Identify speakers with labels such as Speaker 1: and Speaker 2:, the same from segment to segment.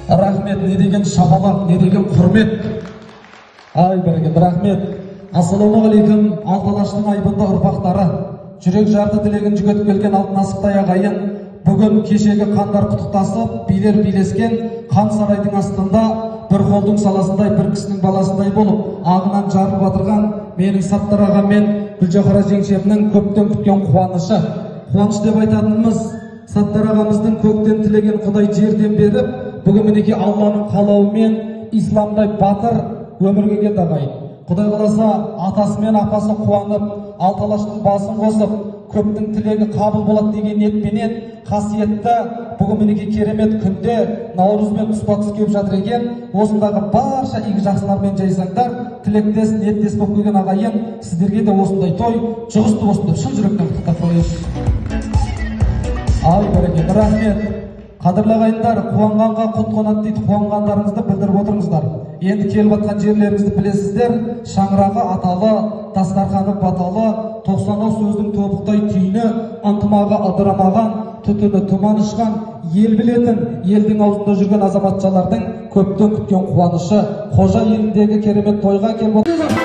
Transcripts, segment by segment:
Speaker 1: Рахмет, не деген шапалақ, не деген құрмет. Ай бәрекет, рахмет. Ассалаумағалейкум, Алталаштың айбынды ұрпақтары, жүрек жарты тілегін жүгетіп келген алтын асықтай ағайын, бүгін кешегі қандар құттықтасып, билер билескен хан сарайдың астында бір қолдың саласындай, бір кісінің баласындай болып, ағынан жарып батырған менің Саттар ағам мен Гүлжахара жеңшемнің көптен күткен қуанышы. Қуаныш деп айтатынымыз, Саттар ағамыздың көктен тілеген Құдай жерден беріп, бүгін мінекей Алланың қалауымен исламдай батыр өмірге келді ағайын. Құдай қаласа атасы мен апасы қуанып, Алталаштың басын қосып, көптің тілегі қабыл болады деген ниетпенен қасиетті бүгін мінекей керемет күнде Наурызбен тұспа-тұс келіп жатыр екен. Осындағы барша игі жақсылармен жайсаңдар, тілектес, ниеттес болып келген ағайын, сіздерге де осындай той жұғысты болсын деп шын жүректен құттықтап қояйын. Ай бәрекет, рахмет. Қадірлі ағайындар, қуанғанға құт қонады дейді, қуанғандарыңызды білдіріп отырыңыздар. Енді келіп жатқан жерлеріңізді білесіздер, шаңырағы аталы, дастарханы баталы, 90 сөздің тобықтай түйіні, ынтымағы ыдырамаған, түтіні тұман ұшқан, ел білетін, елдің аузында жүрген азаматшалардың көптен күткен қуанышы, Қожа еліндегі керемет тойға келіп отыр.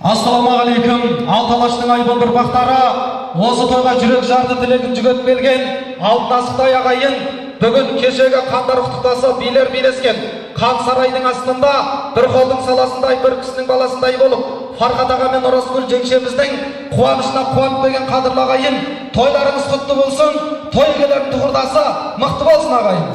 Speaker 1: Ассалаумағалейкум, Алталаштың айбынды ұрпақтары, осы тойға жүрек жарды тілегін жүгетіп келген алтын асықтай ағайын, бүгін кешегі қандар құттықтасып, билер билескен хан сарайдың астында бір қолдың саласындай, бір кісінің баласындай болып, Фархат аға мен Оразгүл жеңшеміздің қуанышына қуанып келген қадірлі ағайын, тойларыңыз құтты болсын, той иелерінің тұғырдасы мықты болсын ағайын.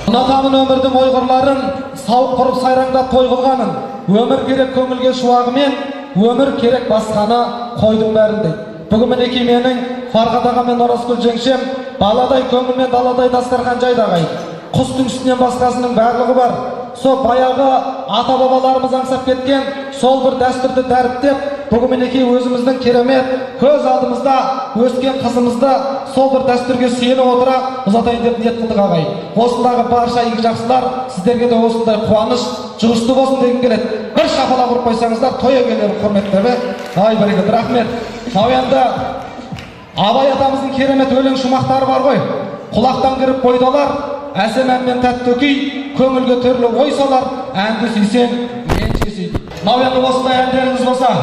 Speaker 1: Ұнатамын өмірдің ойғырларын, сауық құрып сайраңдап той қылғанын, өмір керек көңілге шуағымен, өмір керек басқаны қойдың бәріндей. Бүгін мінекей менің Фархат аға мен Оразгүл жеңшем баладай көңілмен даладай дастархан жайды ағайын. Құстың үстінен басқасының барлығы бар. Сол баяғы ата-бабаларымыз аңсап кеткен сол бір дәстүрді дәріптеп, бүгін мінекей өзіміздің керемет көз алдымызда өскен қызымызды сол бір дәстүрге сүйеніп отыра ұзатайын деп ниет қылдық ағайын. Осындағы барша игі жақсылар, сіздерге де осындай қуаныш жұғысты болсын дегім келеді. Бір шапалақ ұрып қойсаңыздар, той иелері құрметті. Ай бәрекет, рахмет. Мынау енді Абай атамыздың керемет өлең шумақтары бар ғой. Құлақтан кіріп бойдалар, әсем әнмен тәтті күй, көңілге түрлі ой салар, әнді сүйсең, менше сүй. Мынау енді осындай әндеріңіз болса,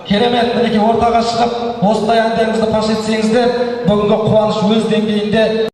Speaker 1: керемет, мінекей ортаға шығып, осындай әндеріңізді паш етсеңіздер, бүгінгі қуаныш өз деңгейінде